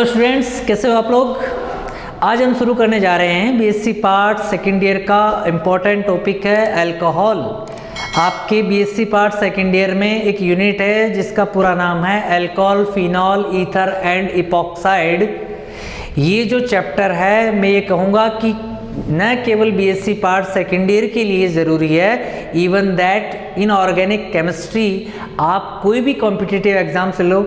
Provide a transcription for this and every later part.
Students, कैसे हो आप लोग। आज हम शुरू करने जा रहे हैं बीएससी पार्ट सेकेंड ईयर का इम्पोर्टेंट टॉपिक है अल्कोहल। आपके बीएससी पार्ट सेकेंड ईयर में एक यूनिट है जिसका पूरा नाम है alcohol, phenol, ether and epoxide. ये जो चैप्टर है मैं ये कहूँगा कि न केवल बीएससी पार्ट सेकेंड ईयर के लिए ज़रूरी है, even that in organic chemistry आप कोई भी कॉम्पिटिटिव एग्जाम से लो,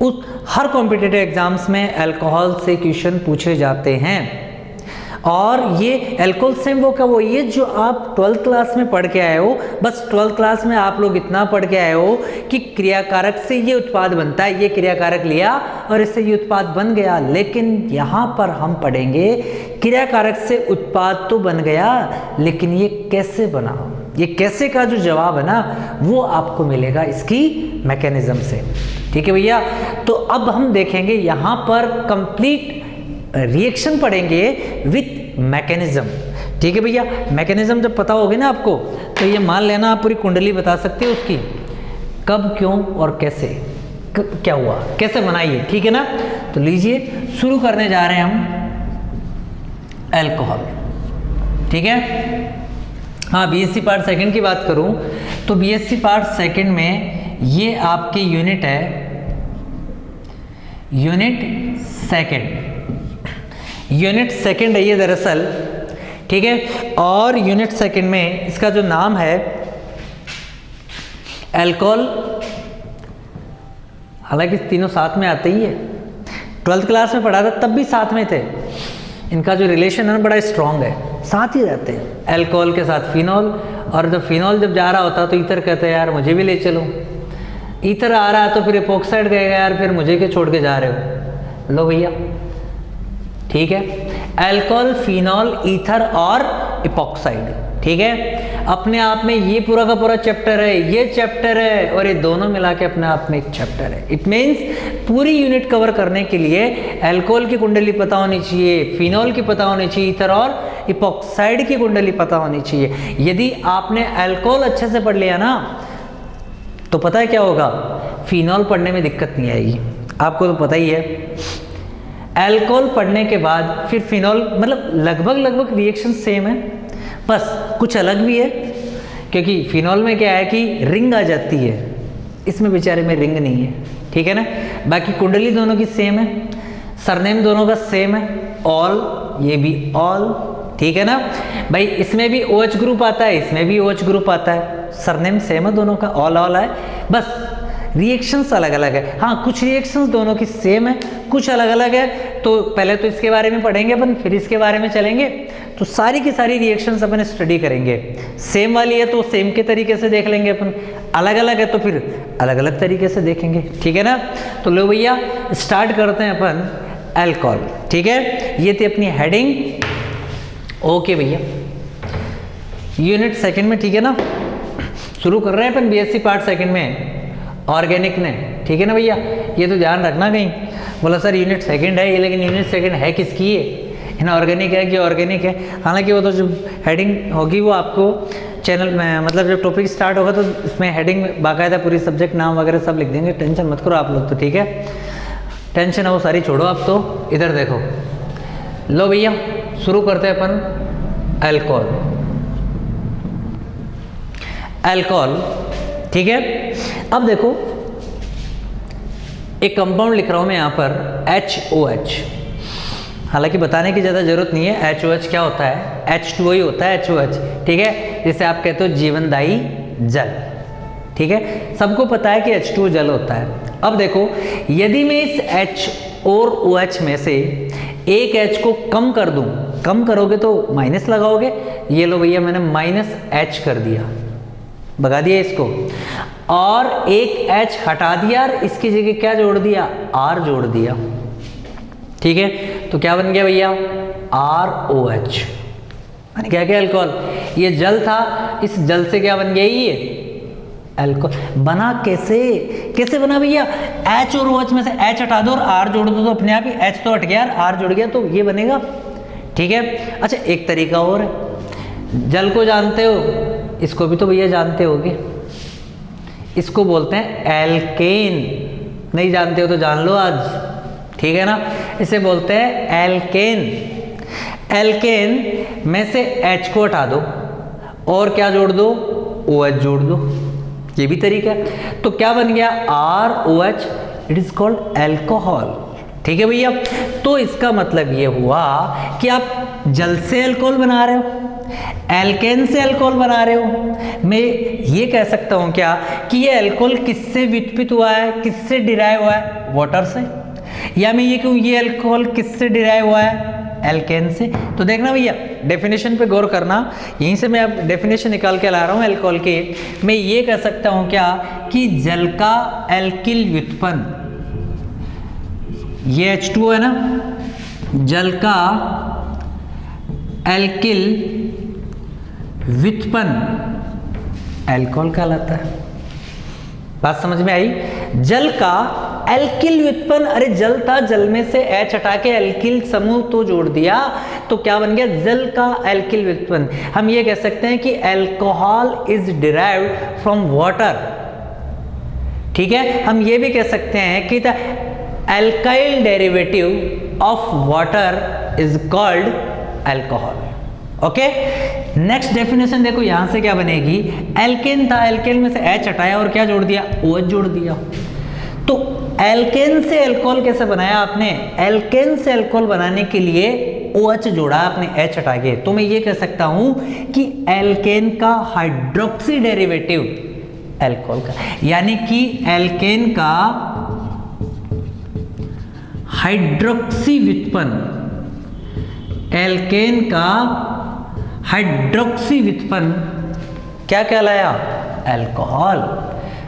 उस हर कॉम्पिटिटिव एग्जाम्स में अल्कोहल से क्वेश्चन पूछे जाते हैं। और ये अल्कोहल से वो क्या वो ये जो आप 12th क्लास में पढ़ के आए हो, बस 12th क्लास में आप लोग इतना पढ़ के आए हो कि क्रियाकारक से ये उत्पाद बनता है, ये क्रियाकारक लिया और इससे ये उत्पाद बन गया। लेकिन यहाँ पर हम पढ़ेंगे क्रियाकारक से उत्पाद तो बन गया, लेकिन ये कैसे बना, ये कैसे का जो जवाब है ना वो आपको मिलेगा इसकी मैकेनिज्म से। ठीक है भैया, तो अब हम देखेंगे यहाँ पर कंप्लीट रिएक्शन पढ़ेंगे विथ मैकेनिज्म। ठीक है भैया, मैकेनिज्म जब पता होगी ना आपको तो ये मान लेना आप पूरी कुंडली बता सकते हो उसकी, कब, क्यों और कैसे, क्या हुआ, कैसे बनाइए। ठीक है ना, तो लीजिए शुरू करने जा रहे हैं हम अल्कोहल। ठीक है, हाँ बीएससी पार्ट सेकंड की बात करूं तो बीएससी पार्ट सेकंड में ये आपकी यूनिट है, यूनिट सेकंड है ये दरअसल। ठीक है, और यूनिट सेकंड में इसका जो नाम है अल्कोहल, हालांकि तीनों साथ में आते ही है, 12th क्लास में पढ़ा था तब भी साथ में थे। इनका जो रिलेशन है ना बड़ा स्ट्रांग है, साथ ही रहते हैं। अल्कोहल के साथ फिनॉल, और जब फिनॉल जब जा रहा होता तो ईथर कहते हैं यार मुझे भी ले चलो, ईथर आ रहा है तो फिर इपॉक्साइड कहेगा यार फिर मुझे क्यों छोड़ के जा रहे हो, लो भैया। ठीक है, अल्कोहल, फिनॉल, ईथर और इपॉक्साइड। ठीक है, अपने आप में ये पूरा का पूरा चैप्टर है, ये चैप्टर है और ये दोनों मिला के अपने आप में एक चैप्टर है। इट मीन्स पूरी यूनिट कवर करने के लिए अल्कोहल की कुंडली पता होनी चाहिए, फिनॉल की पता होनी चाहिए, ईथर और इपॉक्साइड की कुंडली पता होनी चाहिए। यदि आपने अल्कोहल अच्छे से पढ़ लिया ना तो पता है क्या होगा, फिनॉल पढ़ने में दिक्कत नहीं आएगी। आपको तो पता ही है अल्कोहल पढ़ने के बाद फिर फिनॉल, मतलब लगभग रिएक्शन सेम है, बस कुछ अलग भी है। क्योंकि फिनॉल में क्या है कि रिंग आ जाती है, इसमें बेचारे में रिंग नहीं है। ठीक है ना, बाकी कुंडली दोनों की सेम है, सरनेम दोनों का सेम है, ऑल, ये भी ऑल। ठीक है ना भाई, इसमें भी OH ग्रुप आता है, इसमें भी OH ग्रुप आता है, सरनेम सेम है दोनों का, ऑल है, बस रिएक्शंस अलग अलग है। हाँ कुछ रिएक्शंस दोनों की सेम है, कुछ अलग अलग है। तो पहले तो इसके बारे में पढ़ेंगे अपन, फिर इसके बारे में चलेंगे। तो सारी की सारी रिएक्शंस अपन स्टडी करेंगे। सेम वाली है तो सेम के तरीके से देख लेंगे अपन, अलग अलग है तो फिर अलग अलग तरीके से देखेंगे। ठीक है ना, तो लो भैया स्टार्ट करते हैं अपन अल्कोहल। ठीक है, ये थी अपनी हेडिंग। ओके भैया, यूनिट सेकंड में, ठीक है ना, शुरू कर रहे हैं अपन बीएससी पार्ट सेकंड में ऑर्गेनिक ने। ठीक है ना भैया, ये तो ध्यान रखना कहीं बोला सर यूनिट सेकंड है ये, लेकिन यूनिट सेकंड है किसकी है, इनऑर्गेनिक है कि ऑर्गेनिक है। हालांकि वो तो जो हेडिंग होगी वो आपको चैनल में, मतलब जब टॉपिक स्टार्ट होगा तो इसमें हेडिंग में बाकायदा पूरी सब्जेक्ट नाम वगैरह सब लिख देंगे, टेंशन मत करो आप लोग। तो ठीक है, टेंशन है वो सारी छोड़ो आप, तो इधर देखो। लो भैया शुरू करते हैं अपन अल्कोहल। ठीक है, अब देखो एक कंपाउंड लिख रहा हूं मैं यहाँ पर HOH। हालांकि बताने की ज़्यादा जरूरत नहीं है, HOH क्या होता है, H2O ही होता है HOH। ठीक है, जिसे आप कहते हो जीवनदायी जल। ठीक है, सबको पता है कि H2O जल होता है। अब देखो यदि मैं इस H और OH में से एक H को कम कर दूं, कम करोगे तो माइनस लगाओगे, ये लो भैया मैंने -H कर दिया, भगा दिया इसको, और एक H हटा दिया और इसकी जगह क्या जोड़ दिया, R जोड़ दिया। ठीक है, तो क्या बन गया भैया, ROH बन गया क्या अल्कोहल। ये जल था, इस जल से क्या बन गया, ये अल्कोहल बना। कैसे बना भैया, H और OH में से H हटा दो और R जोड़ दो तो अपने आप ही H तो हट गया और R जुड़ गया, तो ये बनेगा। ठीक है, अच्छा एक तरीका और है, जल को जानते हो, इसको भी तो भैया जानते होगे, इसको बोलते हैं एल्केन। नहीं जानते हो तो जान लो आज। ठीक है ना, इसे बोलते हैं एल्केन। एल्केन में से H को हटा दो और क्या जोड़ दो, OH जोड़ दो, ये भी तरीका है। तो क्या बन गया, ROH, it is called alcohol. ठीक है भैया, तो इसका मतलब ये हुआ कि आप जल से अल्कोहल बना रहे हो, एल्केन से अल्कोहल बना रहे हो। मैं ये कह सकता हूं क्या कि ये अल्कोहल किससे व्युत्पन्न हुआ है, किससे डिराइव हुआ है, वाटर से। या मैं ये कहूं ये अल्कोहल किससे डिराइव हुआ है, एल्केन से। तो देखना भैया, डेफिनेशन पे गौर करना, यहीं से मैं अब डेफिनेशन निकाल के ला रहा हूं अल्कोहल की। मैं ये कह सकता हूं क्या कि जल का एल्किल व्युत्पन्न, ये H2O है ना, जल का एल्किल व्युत्पन्न अल्कोहल कहलाता है। बात समझ में आई? जल का एल्किल व्युत्पन्न, अरे जल था, जल में से H हटा के एल्किल समूह तो जोड़ दिया, तो क्या बन गया, जल का एल्किल व्युत्पन्न। हम ये कह सकते हैं कि alcohol is derived from water. ठीक है, हम ये भी कह सकते हैं कि the alkyl derivative of water is called alcohol. Okay, next definition देखो, यहां से क्या बनेगी, एल्केन था, एल्केन में से H हटाया और क्या जोड़ दिया, OH जोड़ दिया। तो एल्केन से अल्कोहल कैसे बनाया आपने, एल्केन से अल्कोहल बनाने के लिए OH जोड़ा आपने H हटा के। तो मैं ये कह सकता हूं कि एल्केन का हाइड्रोक्सी डेरिवेटिव अल्कोहल का, यानी कि एल्केन का हाइड्रोक्सी व्युत्पन्न, एल्केन का हाइड्रोक्सी व्युत्पन्न क्या कहलाया, अल्कोहल।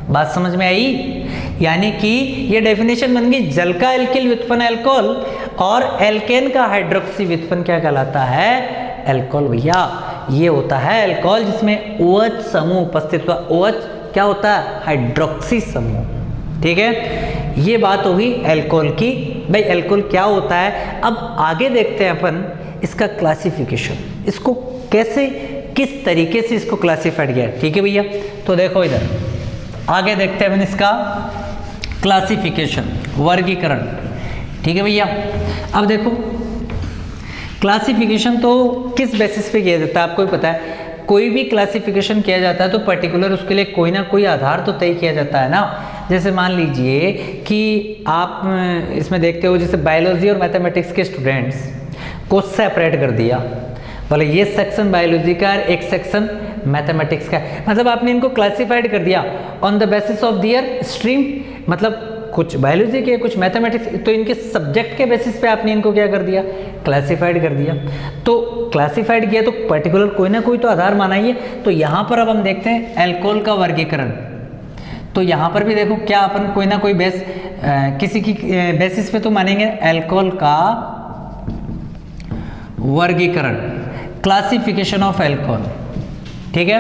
बात समझ में आई? यानी कि ये डेफिनेशन बन गई, जल का एल्किल व्युत्पन्न अल्कोहल और एल्केन का हाइड्रोक्सी व्युत्पन्न क्या कहलाता है, अल्कोहल। भैया ये होता है अल्कोहल जिसमें OH समूह उपस्थित हुआ। OH क्या होता है, हाइड्रोक्सी समूह। ठीक है, ये बात होगी अल्कोहल की। भाई अल्कोहल क्या होता है, अब आगे देखते हैं अपन इसका क्लासिफिकेशन, इसको कैसे, किस तरीके से इसको क्लासिफाइड किया। ठीक है भैया, तो देखो इधर आगे देखते हैं अपन इसका क्लासिफिकेशन, वर्गीकरण। ठीक है भैया, अब देखो क्लासिफिकेशन तो किस बेसिस पे किया जाता है, आपको भी पता है। कोई भी क्लासिफिकेशन किया जाता है तो पर्टिकुलर उसके लिए कोई ना कोई आधार तो तय किया जाता है ना। जैसे मान लीजिए कि आप इसमें देखते हो, जैसे बायोलॉजी और मैथमेटिक्स के स्टूडेंट्स को सेपरेट कर दिया, बोले ये सेक्शन बायोलॉजी का है, एक सेक्शन मैथमेटिक्स का है, मतलब आपने इनको क्लासिफाइड कर दिया on the basis of their stream, मतलब कुछ बायोलॉजी के कुछ मैथमेटिक्स, तो इनके सब्जेक्ट के बेसिस पे आपने इनको क्या कर दिया, क्लासिफाइड कर दिया। तो क्लासिफाइड किया तो पर्टिकुलर कोई ना कोई तो आधार माना ही है। तो यहाँ पर अब हम देखते हैं अल्कोहल का वर्गीकरण। तो यहाँ पर भी देखो क्या अपन कोई ना कोई किसी की बेसिस पे तो मानेंगे अल्कोहल का वर्गीकरण, क्लासिफिकेशन ऑफ अल्कोहल। ठीक है,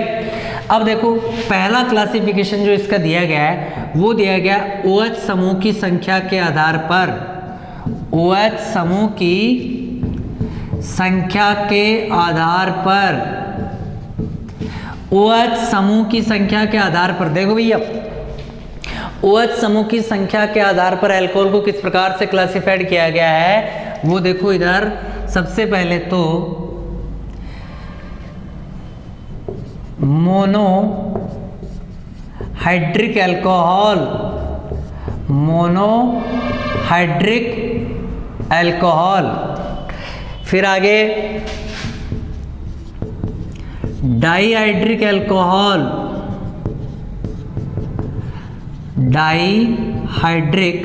अब देखो पहला क्लासिफिकेशन जो इसका दिया गया है वो दिया गया OH समूह की संख्या के आधार पर, OH समूह की संख्या के आधार पर, OH समूह की संख्या के आधार पर। देखो भैया OH समूह की संख्या के आधार पर अल्कोहल को किस प्रकार से क्लासिफाइड किया गया है, वो देखो इधर। सबसे पहले तो mono hydric alcohol, mono hydric alcohol, फिर आगे डाईहाइड्रिक अल्कोहल, डाईहाइड्रिक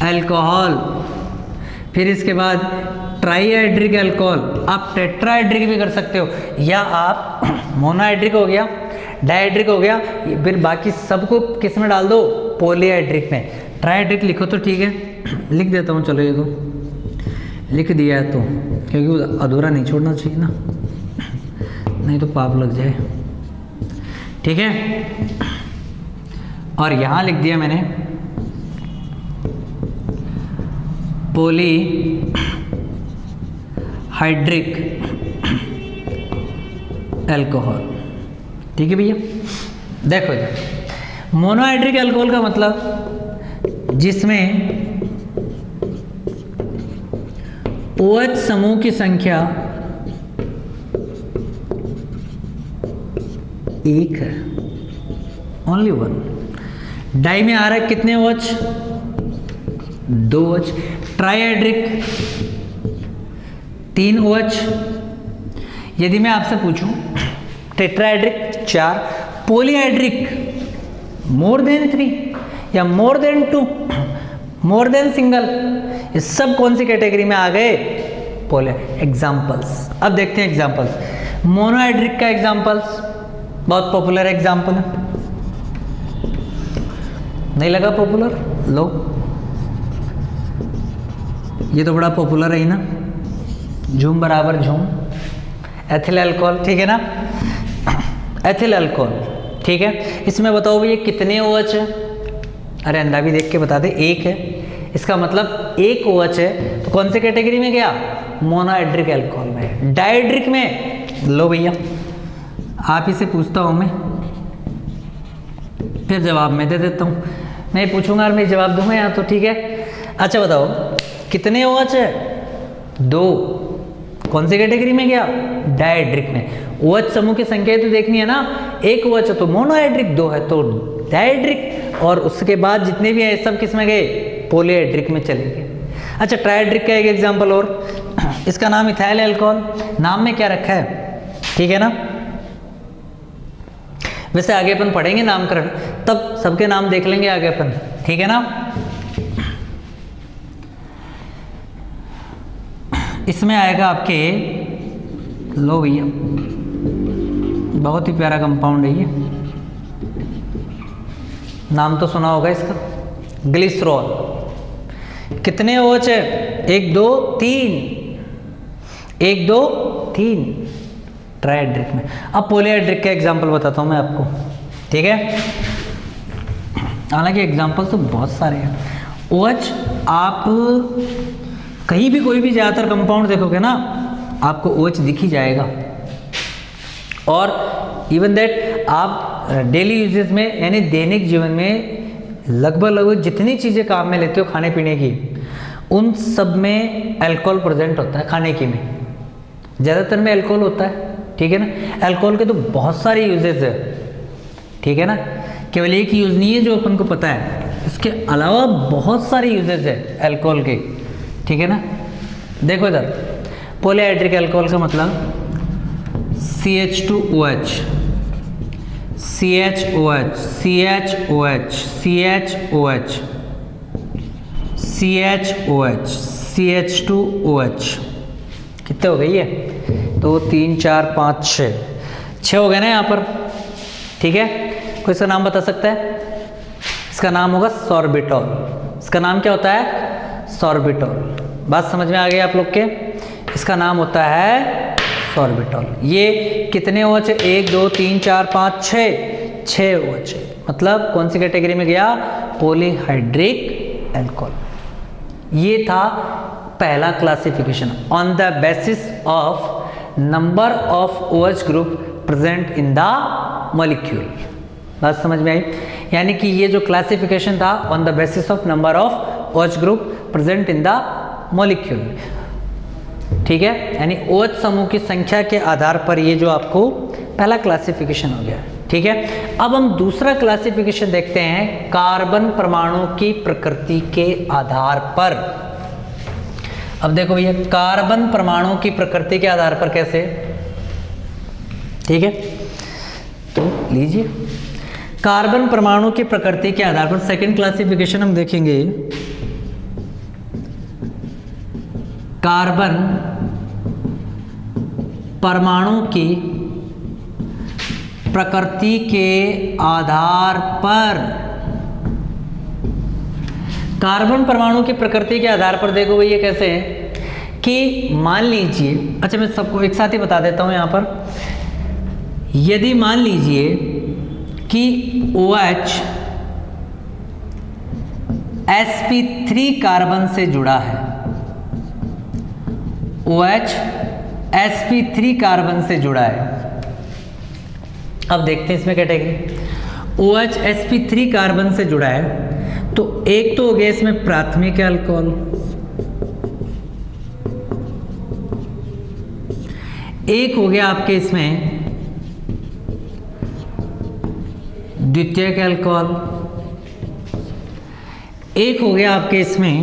अल्कोहल, फिर इसके बाद ट्राईहाइड्रिक अल्कोहल। आप टेट्राहाइड्रिक भी कर सकते हो, या आप मोनोहाइड्रिक हो गया, डाईहाइड्रिक हो गया, फिर बाकी सबको किस में डाल दो, पॉलीहाइड्रिक में। ट्राईहाइड्रिक लिखो तो ठीक है, लिख देता हूँ, चलो ये तो लिख दिया है, तो क्योंकि अधूरा नहीं छोड़ना चाहिए ना, नहीं तो पाप लग जाए। ठीक है, और यहाँ लिख दिया मैंने पॉली हाइड्रिक अल्कोहल। ठीक है भैया, देखो इधर मोनोहाइड्रिक अल्कोहल का मतलब जिसमें OH समूह की संख्या 1 है, ओनली 1। डाई में आ रहा है कितने OH? 2 OH। ट्राइएड्रिक 3 OH। यदि मैं आपसे पूछूं टेट्राएड्रिक 4, पॉलीएड्रिक मोर देन 3 या more than 2, more than single, ये सब कौन सी कैटेगरी में आ गए? पोली। एग्जाम्पल्स, अब देखते हैं एग्जाम्पल्स। मोनोएड्रिक का एग्जाम्पल्स बहुत पॉपुलर एग्जाम्पल है, नहीं लगा पॉपुलर? लो, ये तो बड़ा पॉपुलर है ना, झूम बराबर झूम, एथिल अल्कोहल, ठीक है ना, एथिल अल्कोहल, ठीक है। इसमें बताओ भैया कितने OH है? अरे अंधा भी देख के बता दे, 1 है। इसका मतलब 1 OH है, तो कौन से कैटेगरी में गया? मोनोएड्रिक अल्कोहल में। डाइएड्रिक में, लो भैया आप ही से पूछता हूं मैं, फिर जवाब मैं दे देता हूं। मैं पूछूंगा और मैं जवाब दूंगा यहाँ, तो ठीक है। अच्छा बताओ कितने OH है? 2। कौन सी कैटेगरी में गया? डाइएड्रिक में। OH समूह की संख्या तो देखनी है ना, 1 OH है तो मोनोएड्रिक, 2 है तो डाइएड्रिक, और उसके बाद जितने भी हैं सब किस में गए? पॉलीएड्रिक में चले गए। अच्छा ट्राइएड्रिक का एक एग्जांपल और, इसका नाम इथाइल अल्कोहल, नाम में क्या रखा है, ठीक है ना। वैसे आगे अपन पढ़ेंगे नामकरण, तब सबके नाम देख लेंगे आगे अपन, ठीक है ना। इसमें आएगा आपके, लो भैया बहुत ही प्यारा कंपाउंड है ये, नाम तो सुना होगा इसका, ग्लिसरॉल। कितने OH है? 1 2 3, 1 2 3 ट्राइएड्रिक में। अब पॉलीएड्रिक का एग्जांपल बताता हूं मैं आपको, ठीक है। हालांकि एग्जांपल तो बहुत सारे हैं। OH आप कहीं भी कोई भी ज़्यादातर कंपाउंड देखोगे ना, आपको OH दिख ही जाएगा। और इवन दैट आप डेली यूजेस में, यानी दैनिक जीवन में लगभग जितनी चीज़ें काम में लेते हो खाने पीने की, उन सब में अल्कोहल प्रेजेंट होता है। खाने की में ज़्यादातर में अल्कोहल होता है, ठीक है ना। अल्कोहल के तो बहुत सारे यूजेस है, ठीक है ना, केवल एक यूज़ नहीं है जो अपन को पता है, इसके अलावा बहुत सारे यूजेस है अल्कोहल के, ठीक है ना। देखो इधर, पॉलीएड्रिक अल्कोहल का मतलब CH2OH, CHOH, CHOH, CHOH, CHOH, CH2OH, कितने हो गई है? 2 3 4 5 6 हो गए ना यहाँ पर, ठीक है। कोई इसका नाम बता सकता है? इसका नाम होगा सॉर्बिटॉल। इसका नाम क्या होता है? सॉर्बिटॉल। बात समझ में आ गई आप लोग के? इसका नाम होता है सॉर्बिटॉल। ये कितने OH? 1 2 3 4 5 6 OH, मतलब कौन सी कैटेगरी में गया? Polyhydric alcohol. ये था पहला classification, on the basis of number of OH group present in the molecule. बात समझ में आई? यानी कि ये जो क्लासिफिकेशन था on the basis of number of OH group present in the molecule, ठीक है। यानी OH समूह की संख्या के आधार पर ये जो आपको पहला क्लासिफिकेशन हो गया, ठीक है। अब हम दूसरा क्लासिफिकेशन देखते हैं, कार्बन परमाणु की प्रकृति के आधार पर। अब देखो भैया, कार्बन परमाणु की प्रकृति के आधार पर कैसे, ठीक है। तो लीजिए, कार्बन परमाणु की प्रकृति के आधार पर सेकंड क्लासिफिकेशन हम देखेंगे। कार्बन परमाणु की प्रकृति के आधार पर, कार्बन परमाणु की प्रकृति के आधार पर देखो भैया कैसे है कि मान लीजिए, अच्छा मैं सबको एक साथ ही बता देता हूं यहां पर। यदि मान लीजिए कि OH sp3 कार्बन से जुड़ा है, OH sp3 कार्बन से जुड़ा है। अब देखते हैं इसमें कैटेगरी, OH sp3 कार्बन से जुड़ा है, तो एक तो हो गया इसमें प्राथमिक अल्कोहल, एक हो गया आपके इसमें द्वितीयक अल्कोहल, एक हो गया आपके इसमें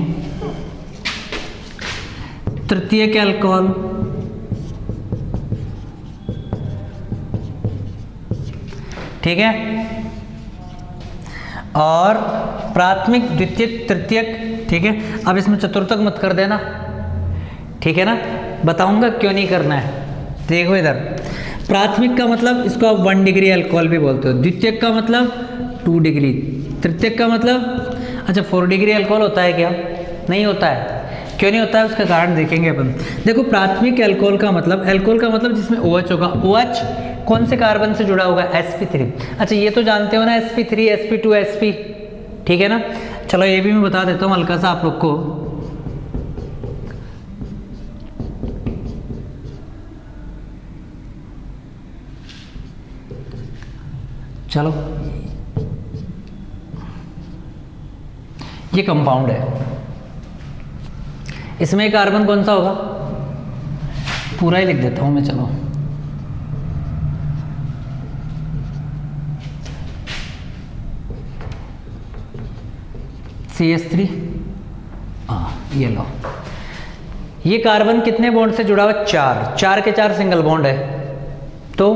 तृतीयक अल्कोहल, ठीक है, और प्राथमिक द्वितीयक तृतीयक, ठीक है। अब इसमें चतुर्थक मत कर देना, ठीक है ना, बताऊंगा क्यों नहीं करना है। देखो इधर, प्राथमिक का मतलब इसको आप 1 डिग्री अल्कोहल भी बोलते हो, द्वितीयक का मतलब 2 डिग्री, तृतीयक का मतलब अच्छा 4 डिग्री अल्कोहल होता है क्या? नहीं होता है। क्यों नहीं होता है उसका कारण देखेंगे अपन। देखो प्राथमिक अल्कोहल का मतलब जिसमें OH होगा। OH कौन से कार्बन से जुड़ा होगा? sp3। अच्छा ये तो जानते हो ना, sp3 sp2 sp, ठीक है ना। चलो ये भी मैं बता देता हूँ हल्का सा आप लोग को। चलो ये कंपाउंड है, इसमें कार्बन कौन सा होगा? पूरा ही लिख देता हूं मैं, चलो CH3। ये लो, ये कार्बन कितने बॉन्ड से जुड़ा हुआ? 4 के 4 सिंगल बॉन्ड है, तो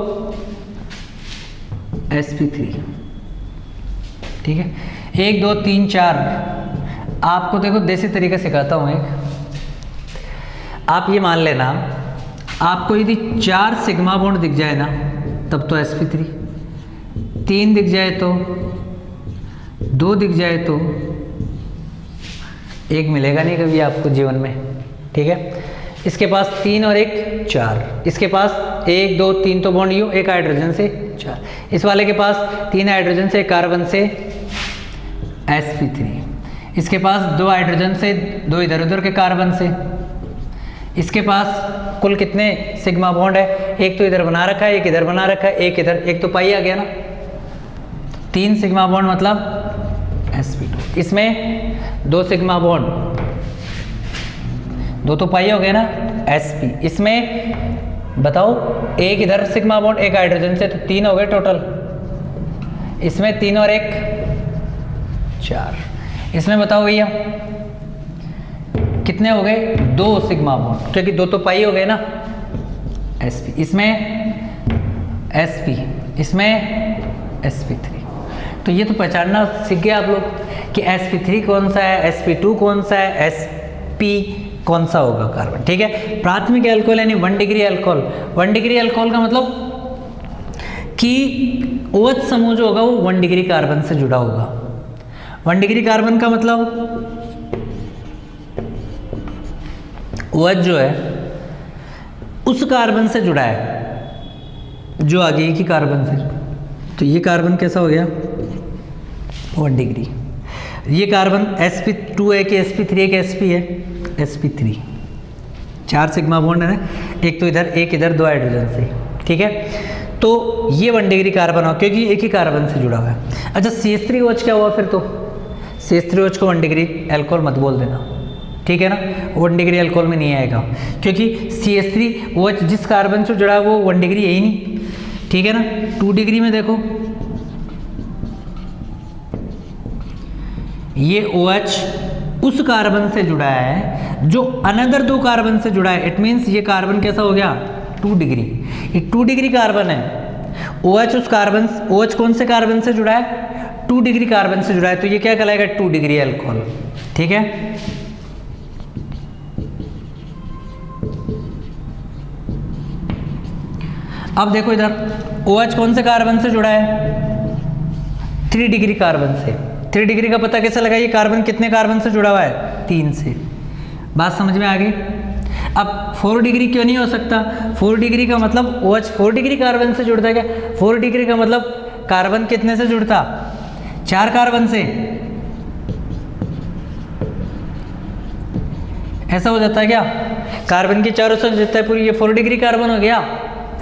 sp3, ठीक है। 1 2 3 4, आपको देखो देसी तरीका सिखाता हूं एक। आप ये मान लेना, आपको यदि 4 सिग्मा बॉन्ड दिख जाए ना तब तो sp3, 3 दिख जाए तो, 2 दिख जाए तो, एक मिलेगा नहीं कभी आपको जीवन में, ठीक है। इसके पास 3 और 1 4, इसके पास 1 2 3 तो बॉन्ड यूं, एक हाइड्रोजन से 4, इस वाले के पास 3 हाइड्रोजन से, 1 कार्बन से sp3, इसके पास 2 हाइड्रोजन से, 2 इधर उधर के कार्बन से, इसके पास कुल कितने सिग्मा बॉन्ड है? एक तो इधर बना रखा है, एक इधर बना रखा है, एक इधर, एक तो पाई आ गया ना, 3 सिग्मा बॉन्ड मतलब sp2। इसमें 2 सिग्मा बॉन्ड, 2 तो पाई हो गया ना, sp। इसमें बताओ, एक इधर सिग्मा बॉन्ड, एक हाइड्रोजन से, तो 3 हो गए टोटल। इसमें 3 और 1 4। इसमें बताओ भैया कितने हो गए? 2 सिग्मा बॉन्ड, क्योंकि 2 तो पाई हो गए ना, sp। इसमें sp, इसमें sp3। तो ये तो पहचानना सीख गए आप लोग कि sp3 कौन सा है, sp2 कौन सा है, sp कौन सा होगा कार्बन, ठीक है। प्राथमिक अल्कोहल यानी 1 डिग्री अल्कोहल। 1 डिग्री अल्कोहल का मतलब कि OH समूह जो होगा वो 1 डिग्री कार्बन से जुड़ा होगा। 1 डिग्री कार्बन का मतलब OH जो है उस कार्बन से जुड़ा है जो आगे की कार्बन से, तो ये कार्बन कैसा हो गया? 1 डिग्री। ये कार्बन sp2 है कि sp3 है कि sp है? sp3। 4 सिग्मा बॉन्ड है ना, एक तो इधर, एक इधर, 2 हाइड्रोजन से, ठीक है। तो ये 1 डिग्री कार्बन हो, क्योंकि एक ही कार्बन से जुड़ा हुआ है। अच्छा CH3OH क्या हुआ फिर? तो CH3OH को 1 डिग्री अल्कोहल मत बोल देना, ठीक है ना, 1 डिग्री अल्कोहल में नहीं आएगा, क्योंकि CH3OH जिस कार्बन से जुड़ा है वो 1 डिग्री है ही नहीं, ठीक है ना। 2 डिग्री में देखो, ये OH उस कार्बन से जुड़ा है जो अनदर 2 कार्बन से जुड़ा है। इट मीन्स ये कार्बन कैसा हो गया? 2 डिग्री। ये 2 डिग्री कार्बन है। OH उस कार्बन, OH कौन से कार्बन से जुड़ा है? 2 डिग्री कार्बन से जुड़ा है, तो ये क्या कहलाएगा? 2 डिग्री अल्कोहल, ठीक है। अब देखो इधर, OH कौन से कार्बन से जुड़ा है? 3 डिग्री कार्बन से। 3 डिग्री का पता कैसे लगाइए? कार्बन कितने कार्बन से जुड़ा हुआ है? 3 से। बात समझ में आ गई? अब 4 डिग्री क्यों नहीं हो सकता? 4 डिग्री का मतलब OH 4 डिग्री कार्बन से जुड़ता है क्या? 4 डिग्री का मतलब कार्बन कितने से जुड़ता? 4 कार्बन से। ऐसा हो जाता है क्या? कार्बन की चारों से जुड़ता है पूरी, ये 4 डिग्री कार्बन हो गया,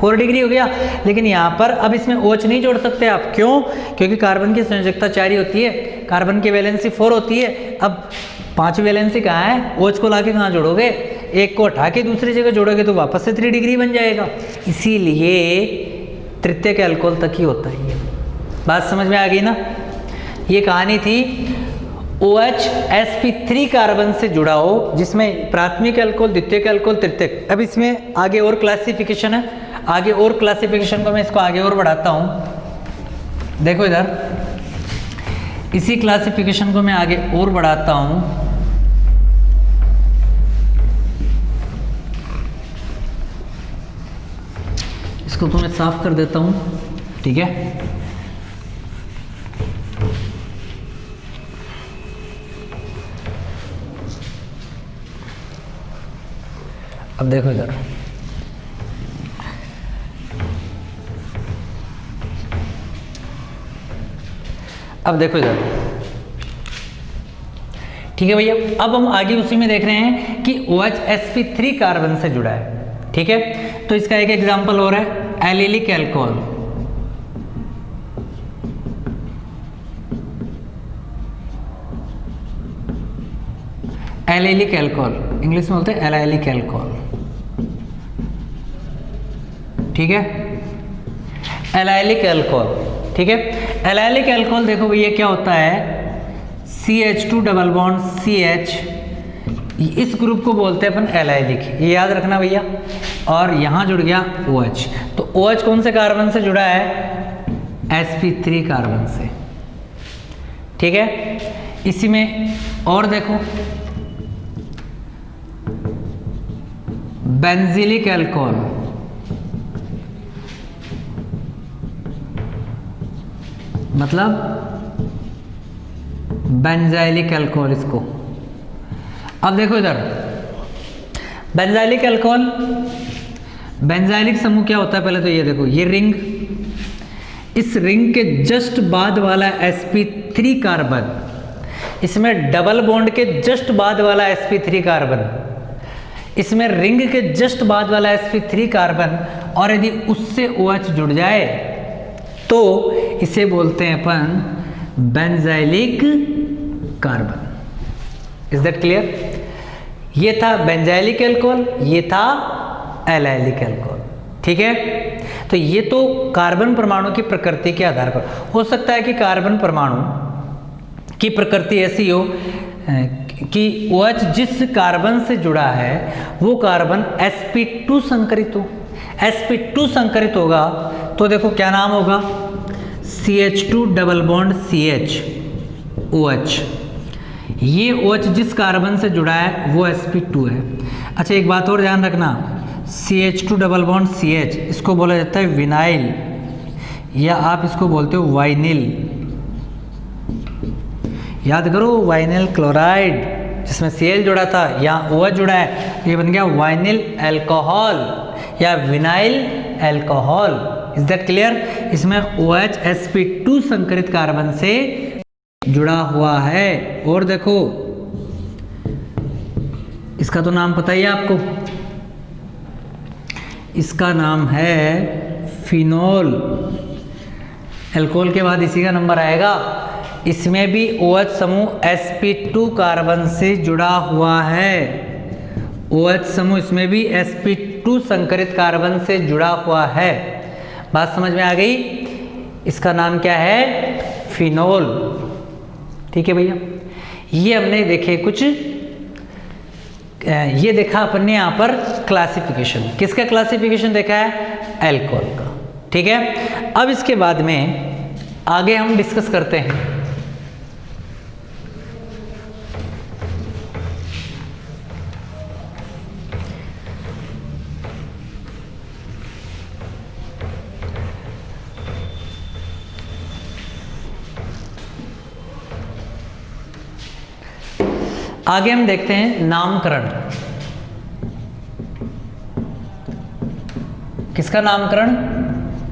4 डिग्री हो गया। लेकिन यहाँ पर अब इसमें OH नहीं जोड़ सकते आप, क्यों? क्योंकि कार्बन की संयोजकता 4 ही होती है, कार्बन की वैलेंसी 4 होती है। अब 5 वैलेंसी कहाँ है? OH को लाके कहाँ जोड़ोगे? एक को हटा के दूसरी जगह जोड़ोगे तो वापस से 3 डिग्री बन जाएगा। इसीलिए तृतीयक अल्कोहल तक ही होता है ये। बात समझ में आ गई ना? ये कहानी थी OH sp3 कार्बन से जुड़ा हो, जिसमें प्राथमिक अल्कोहल, द्वितीयक अल्कोहल, तृतीयक। अब इसमें आगे और क्लासिफिकेशन है, आगे और क्लासिफिकेशन को मैं इसको आगे और बढ़ाता हूँ। देखो इधर, इसी क्लासिफिकेशन को मैं आगे और बढ़ाता हूँ। इसको तो मैं साफ कर देता हूँ, ठीक है। अब देखो इधर, अब देखो इधर, ठीक है भैया। अब हम आगे उसी में देख रहे हैं कि OH sp3 कार्बन से जुड़ा है, ठीक है। तो इसका एक एग्जांपल और है, allylic alcohol. Allylic alcohol, English में बोलते हैं एलिलिक अल्कोहल, ठीक है। एलिलिक अल्कोहल, ठीक है। एलिलिक अल्कोहल देखो भैया क्या होता है, CH2 डबल बॉन्ड CH, इस ग्रुप को बोलते हैं अपन एलिलिक, ये याद रखना भैया। और यहां जुड़ गया OH, तो OH कौन से कार्बन से जुड़ा है, sp3 कार्बन से, ठीक है। इसी में और देखो, बेंजीलिक अल्कोहल, मतलब बेंजाइलिक अल्कोहल इसको। अब देखो इधर, बेंजाइलिक अल्कोहल, बेंजाइलिक समूह क्या होता है, पहले तो ये देखो, ये रिंग, इस रिंग के जस्ट बाद वाला sp3 कार्बन, इसमें डबल बॉन्ड के जस्ट बाद वाला sp3 कार्बन, इसमें रिंग के जस्ट बाद वाला sp3 कार्बन, और यदि उससे OH जुड़ जाए तो इसे बोलते हैं अपन benzylic carbon. Is that clear? ये था बेंजाइलिक अल्कोहल, ये था एलिलिक अल्कोहल, ठीक है। तो ये तो कार्बन परमाणु की प्रकृति के आधार पर हो सकता है कि कार्बन परमाणु की प्रकृति ऐसी हो कि OH जिस कार्बन से जुड़ा है वो कार्बन sp2 संकरित हो। sp2 संकरित होगा तो देखो क्या नाम होगा, CH2 double bond CH OH। ये OH जिस कार्बन से जुड़ा है वो sp2 है। अच्छा एक बात और ध्यान रखना, CH2 डबल बॉन्ड CH, इसको बोला जाता है विनाइल, या आप इसको बोलते हो वाइनिल। याद करो, वाइनिल क्लोराइड जिसमें Cl जुड़ा था, यहाँ OH जुड़ा है, ये बन गया वाइनिल अल्कोहल या vinyl alcohol. Is that clear? इसमें OH sp2 संकरित कार्बन से जुड़ा हुआ है। और देखो इसका तो नाम पता ही है आपको, इसका नाम है फिनोल। अल्कोहल के बाद इसी का नंबर आएगा। इसमें भी OH समूह sp2 कार्बन से जुड़ा हुआ है। OH समूह इसमें भी sp2 संकरित कार्बन से जुड़ा हुआ है। बात समझ में आ गई? इसका नाम क्या है, फिनोल। ठीक है भैया, ये हमने देखे कुछ, ये देखा अपन ने यहाँ पर क्लासिफिकेशन। किसका क्लासिफिकेशन देखा है? अल्कोहल का। ठीक है, अब इसके बाद में आगे हम डिस्कस करते हैं आगे हम देखते हैं नामकरण। किसका नामकरण?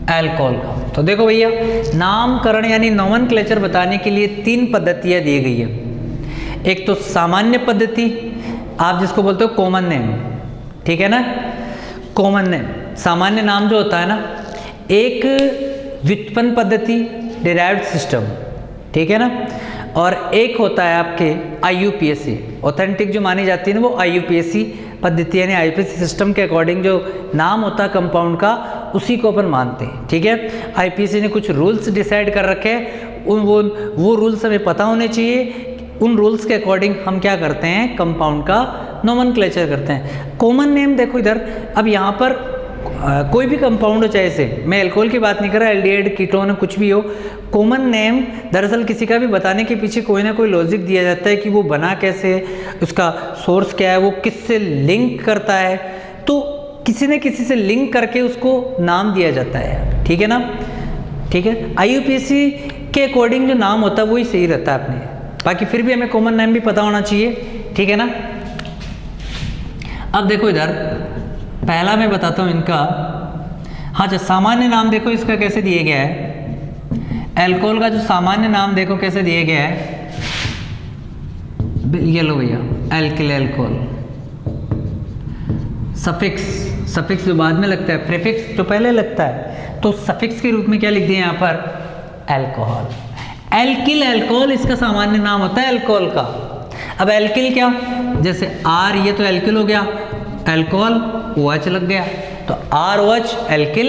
अल्कोहल का। तो देखो भैया, नामकरण यानी नोमेनक्लेचर बताने के लिए 3 पद्धतियां दी गई है। एक तो सामान्य पद्धति, आप जिसको बोलते हो कॉमन नेम, ठीक है ना, कॉमन नेम, सामान्य नाम जो होता है ना। एक व्युत्पन्न पद्धति, डिराइव्ड सिस्टम, ठीक है ना। और एक होता है आपके IUPAC, ऑथेंटिक जो मानी जाती है ना, वो IUPAC पद्धति यानी आईपीसी सिस्टम के अकॉर्डिंग जो नाम होता है कंपाउंड का उसी को अपन मानते हैं। ठीक है, आईपीसी ने कुछ रूल्स डिसाइड कर रखे हैं, वो रूल्स हमें पता होने चाहिए। उन रूल्स के अकॉर्डिंग हम क्या करते हैं, कंपाउंड का नोमेनक्लेचर करते हैं। कॉमन नेम देखो इधर, अब यहाँ पर कोई भी कंपाउंड हो, चाहे से मैं अल्कोहल की बात नहीं कर रहा, एल्डिहाइड, कीटोन, कुछ भी हो, कॉमन नेम दरअसल किसी का भी बताने के पीछे कोई ना कोई लॉजिक दिया जाता है कि वो बना कैसे, उसका सोर्स क्या है, वो किससे लिंक करता है, तो किसी न किसी से लिंक करके उसको नाम दिया जाता है। ठीक है ना, ठीक है। आईयूपीएसी के अकॉर्डिंग जो नाम होता है वही सही रहता है अपने, बाकी फिर भी हमें कॉमन नेम भी पता होना चाहिए। ठीक है ना। अब देखो इधर पहला मैं बताता हूँ इनका, हाँ जो सामान्य नाम देखो इसका कैसे दिया गया है, अल्कोहल का जो सामान्य नाम देखो कैसे दिया गया है, ये लो भैया, एल्किल अल्कोहल। सफिक्स जो बाद में लगता है, प्रीफिक्स जो पहले लगता है, तो सफिक्स के रूप में क्या लिख दिया यहाँ पर, अल्कोहल। एल्किल अल्कोहल इसका सामान्य नाम होता है अल्कोहल का। अब एल्किल क्या, जैसे आर, ये तो एल्किल हो गया, अल्कोहल OH लग गया तो ROH एल्किल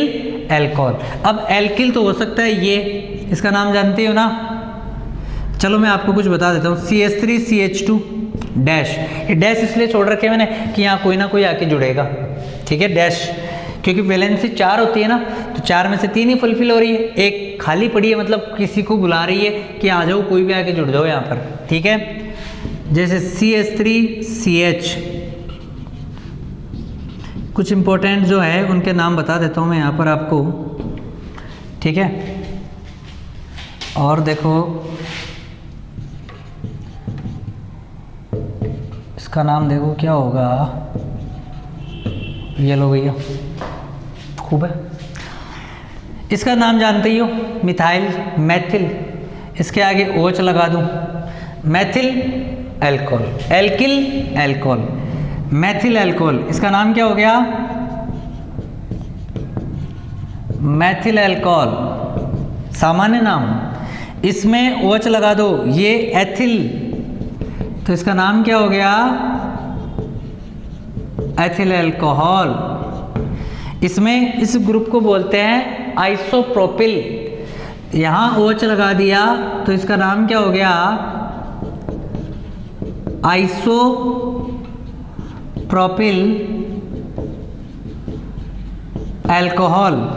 अल्कोहल। अब एल्किल तो हो सकता है ये, इसका नाम जानते हो ना, चलो मैं आपको कुछ बता देता हूँ, CH3CH2 डैश। ये डैश इसलिए छोड़ रखे मैंने कि यहाँ कोई ना कोई आके जुड़ेगा। ठीक है, डैश, क्योंकि वैलेंसी 4 होती है ना, तो 4 में से 3 ही फुलफिल हो रही है, एक खाली पड़ी है, मतलब किसी को बुला रही है कि आ जाओ, कोई भी आके जुड़ जाओ यहाँ पर। ठीक है, जैसे CH3CH, कुछ इंपॉर्टेंट जो है उनके नाम बता देता हूँ मैं यहाँ पर आपको। ठीक है, और देखो इसका नाम देखो क्या होगा, ये लो भैया, खूब है। इसका नाम जानते ही हो, मिथाइल, मैथिल, इसके आगे OH लगा दूं, Maithil alcohol, alkyl alcohol, Maithil alcohol, इसका नाम क्या हो गया, मैथिल अल्कोहल, सामान्य नाम। इसमें OH लगा दो, ये एथिल, तो इसका नाम क्या हो गया, एथिल अल्कोहल। इसमें इस ग्रुप को बोलते हैं आइसोप्रोपिल, यहां OH लगा दिया तो इसका नाम क्या हो गया, आइसोप्रोपिल अल्कोहल।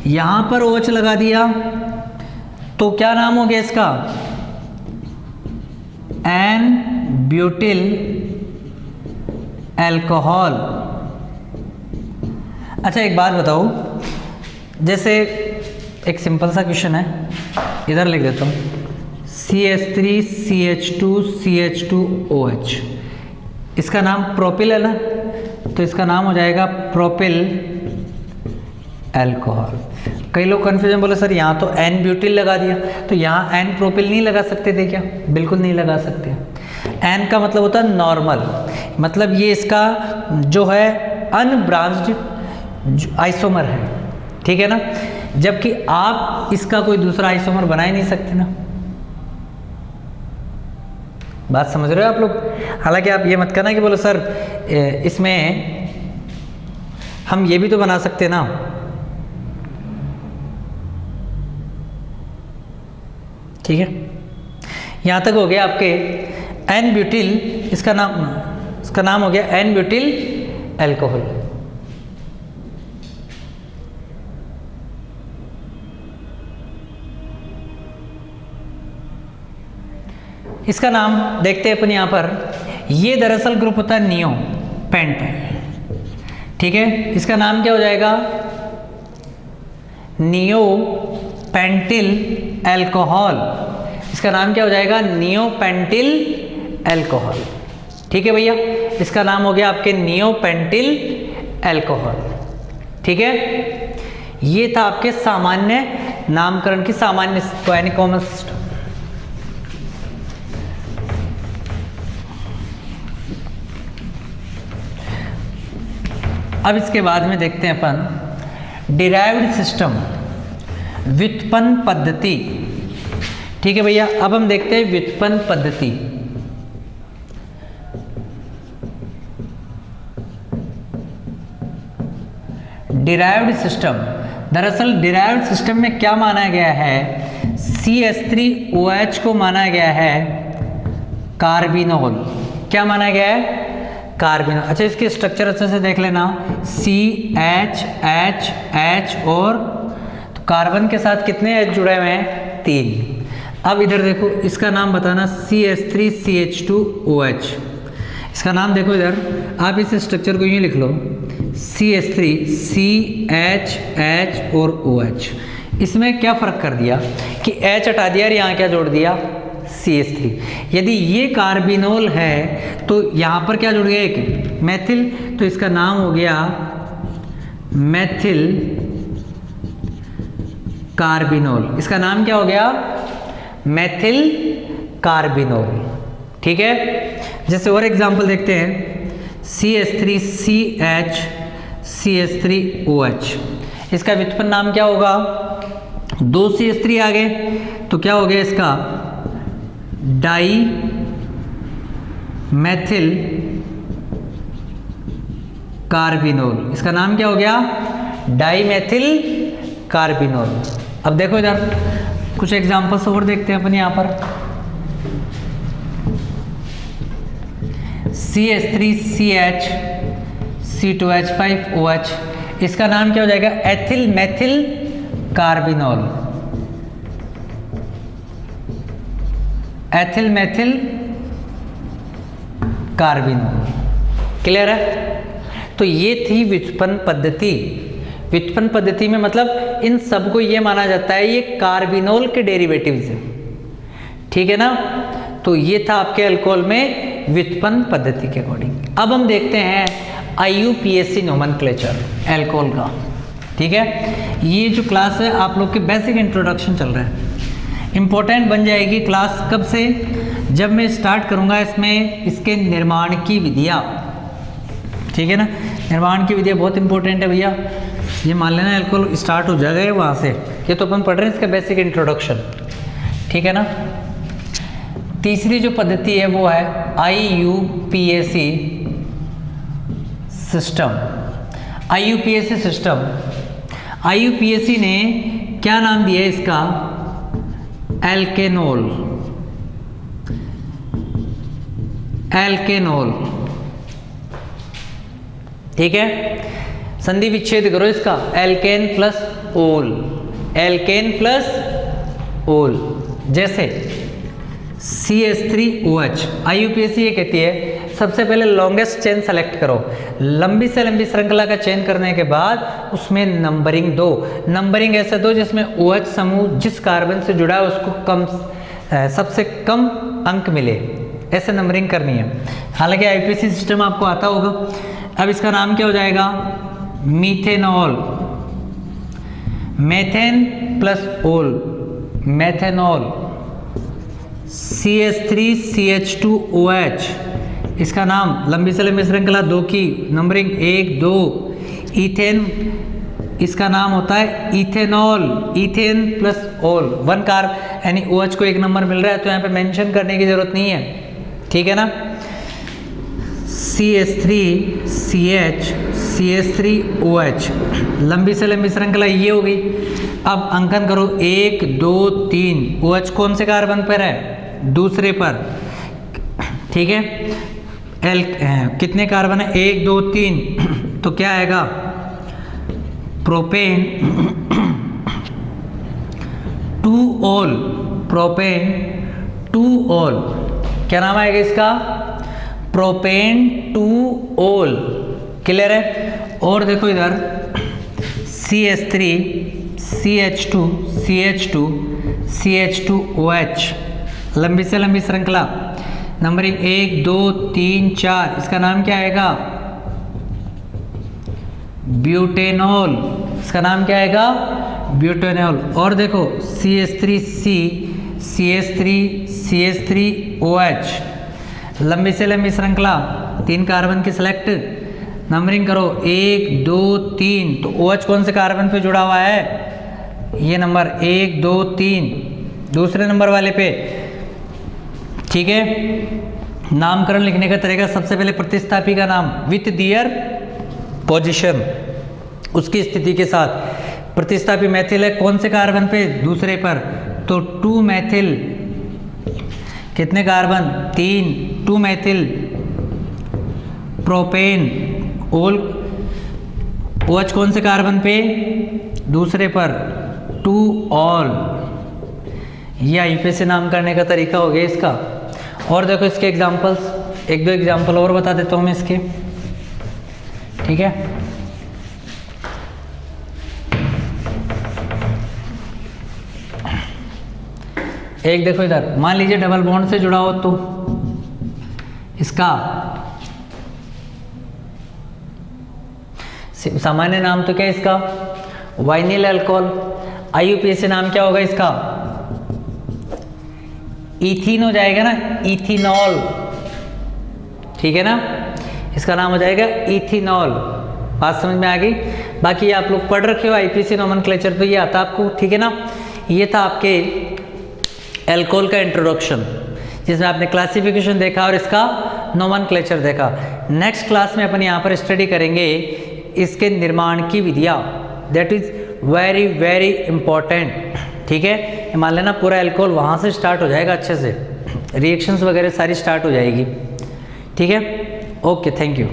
यहां पर OH लगा दिया तो क्या नाम हो गया इसका, एन ब्यूटिल अल्कोहल। अच्छा एक बात बताओ, जैसे एक सिंपल सा क्वेश्चन है, इधर लिख देता हूँ, CH3CH2CH2OH, इसका नाम प्रोपिल है ना, तो इसका नाम हो जाएगा प्रोपिल अल्कोहल। कई लोग कन्फ्यूजन बोले सर यहाँ तो एन ब्यूटिल लगा दिया, तो यहाँ एन प्रोपिल नहीं लगा सकते थे क्या, बिल्कुल नहीं लगा सकते। एन का मतलब होता है नॉर्मल, मतलब ये इसका जो है अनब्रांच्ड आइसोमर है। ठीक है ना, जबकि आप इसका कोई दूसरा आइसोमर बना ही नहीं सकते ना, बात समझ रहे हो आप लोग। हालांकि आप ये मत करना कि बोलो सर इसमें हम ये भी तो बना सकते ना, ठीक है। यहाँ तक हो गया आपके एन ब्यूटिल, इसका नाम हो गया एन ब्यूटिल अल्कोहल। इसका नाम देखते हैं अपन यहाँ पर, ये दरअसल ग्रुप होता है नियो पेंट। ठीक है, इसका नाम क्या हो जाएगा, नियो पेंटिल अल्कोहल। इसका नाम क्या हो जाएगा, नियो पेंटिल अल्कोहल। ठीक है भैया, इसका नाम हो गया आपके नियो पेंटिल अल्कोहल। ठीक है, ये था आपके सामान्य नामकरण की सामान्य यानी कॉमन सिस्टम। अब इसके बाद में देखते हैं अपन डिराइव्ड सिस्टम, व्युत्पन्न पद्धति। ठीक है भैया, अब हम देखते हैं व्युत्पन्न पद्धति। डिराइव्ड सिस्टम, दरअसल डिराइव्ड सिस्टम में क्या माना गया है, CH3OH को माना गया है कार्बिनोल। क्या माना गया है, कार्बिनोल। अच्छा, इसकी स्ट्रक्चर अच्छे से देख लेना, CH और तो कार्बन के साथ कितने H जुड़े हुए हैं, 3। अब इधर देखो, इसका नाम बताना CH3CH2OH। इसका नाम देखो इधर, आप इस स्ट्रक्चर को यूँ लिख लो, CH3 CH और OH। इसमें क्या फ़र्क कर दिया कि H हटा दिया और यहाँ क्या जोड़ दिया, CH3। यदि ये कार्बिनोल है तो यहाँ पर क्या जुड़ गया, एक मैथिल, तो इसका नाम हो गया मैथिल कार्बिनोल। इसका नाम क्या हो गया, मैथिल कार्बिनोल। ठीक है, जैसे और एग्जांपल देखते हैं, CH3CH CH3OH। इसका व्युत्पन्न नाम क्या होगा, 2 CH3 आ गए तो क्या हो गया इसका, डाई मैथिल कार्बिनोल। इसका नाम क्या हो गया, डाई मैथिल कार्बिनोल। अब देखो इधर कुछ एग्जांपल्स और देखते हैं अपन यहाँ पर, CH3CH C2H5OH। इसका नाम क्या हो जाएगा, ethyl Maithil carbinol, ethyl Maithil carbinol. Clear है। तो ये थी व्युत्पन्न पद्धति। व्युत्पन्न पद्धति में मतलब इन सबको ये माना जाता है ये कार्बिनोल के डेरिवेटिव्स हैं। ठीक है ना। तो ये था आपके अल्कोहल में व्युत्पन्न पद्धति के अकॉर्डिंग। अब हम देखते हैं IUPAC नोमेनक्लेचर अल्कोहल का। ठीक है, ये जो क्लास है आप लोग के बेसिक इंट्रोडक्शन चल रहा है, इम्पोर्टेंट बन जाएगी क्लास कब से, जब मैं स्टार्ट करूँगा इसमें इसके निर्माण की विधियाँ। ठीक है ना, निर्माण की विधियाँ बहुत इंपॉर्टेंट है भैया। ये मान लेना अल्कोहल स्टार्ट हो जाएगा वहाँ से, ये तो अपन पढ़ रहे हैं इसका बेसिक इंट्रोडक्शन। ठीक है ना। तीसरी जो पद्धति है वो है IUPAC system. IUPAC system, IUPAC ने क्या नाम दिया है इसका, एल्केनोल। एल्केनोल। ठीक है, संधि विच्छेद करो इसका, एल्केन प्लस ओल, एल्केन प्लस ओल। जैसे CH3OH, IUPAC ये कहती है सबसे पहले लॉन्गेस्ट चेन सेलेक्ट करो, लंबी से लंबी श्रृंखला का चयन करने के बाद उसमें नंबरिंग दो। नंबरिंग ऐसे दो जिसमें OH समूह जिस कार्बन से जुड़ा है उसको कम सबसे कम अंक मिले, ऐसे नंबरिंग करनी है। हालांकि IUPAC सिस्टम आपको आता होगा। अब इसका नाम क्या हो जाएगा, मीथेनॉल, मेथेन प्लस ओल, मेथेनॉल। CH3CH2OH, इसका नाम लंबी से लंबी श्रृंखला 2 की नंबरिंग 1 2, इथेन, इसका नाम होता है इथेनॉल, इथेन प्लस ओल, 1 कार यानी OH को 1 नंबर मिल रहा है तो यहाँ पे मेंशन करने की जरूरत नहीं है। ठीक है ना। CH3CH CH3OH, लंबी से लंबी श्रृंखला ये हो गई। अब अंकन करो 1 2 3, OH कौन से कार्बन पर है, दूसरे पर। ठीक है, कितने कार्बन है, 1 2 3, तो क्या आएगा, प्रोपेन 2 ओल, प्रोपेन 2 ओल। क्या नाम आएगा इसका, प्रोपेन 2 ओल। क्लियर है। और देखो इधर CH3 CH2 CH2 CH2OH, लंबी से लंबी श्रृंखला नंबरिंग 1 2 3 4, इसका नाम क्या आएगा, ब्यूटेनॉल। इसका नाम क्या आएगा, ब्यूटेनॉल। और देखो CH3C CH3OH, लंबी से लंबी श्रृंखला 3 कार्बन की सेलेक्ट, नंबरिंग करो 1 2 3, तो OH कौन से कार्बन पे जुड़ा हुआ है, ये नंबर 1 2 3, दूसरे नंबर वाले पे। ठीक है। नामकरण लिखने का तरीका, सबसे पहले प्रतिस्थापी का नाम विथ दियर पोजीशन, उसकी स्थिति के साथ प्रतिस्थापी मेथिल है कौन से कार्बन पे, दूसरे पर, तो 2 मेथिल, कितने कार्बन, 3, 2 मेथिल प्रोपेन, ओल OH कौन से कार्बन पे, दूसरे पर, 2 ऑल। यह IUPAC नाम करने का तरीका हो गया इसका। और देखो इसके एग्जांपल्स, 1-2 एग्जांपल और बता देता हूँ मैं इसके, ठीक है। एक देखो इधर, मान लीजिए डबल बॉन्ड से जुड़ा हो तो इसका सामान्य नाम तो क्या है इसका, वाइनिल अल्कोहल। IUPAC नाम क्या होगा इसका, इथीन हो जाएगा ना, इथीनॉल, ठीक है ना, इसका नाम हो जाएगा इथीनॉल। बात समझ में आ गई। बाकी आप लोग पढ़ रखे हो IPC नोमेनक्लेचर, तो ये आता आपको, ठीक है ना। ये था आपके एल्कोहल का इंट्रोडक्शन, जिसमें आपने क्लासिफिकेशन देखा और इसका नोमेनक्लेचर देखा। नेक्स्ट क्लास में अपन यहाँ पर स्टडी करेंगे इसके निर्माण की विधियाँ, that is very very important, ठीक है। मान लेना पूरा एल्कोहल वहाँ से स्टार्ट हो जाएगा, अच्छे से रिएक्शंस वगैरह सारी स्टार्ट हो जाएगी, ठीक है। Okay, thank you.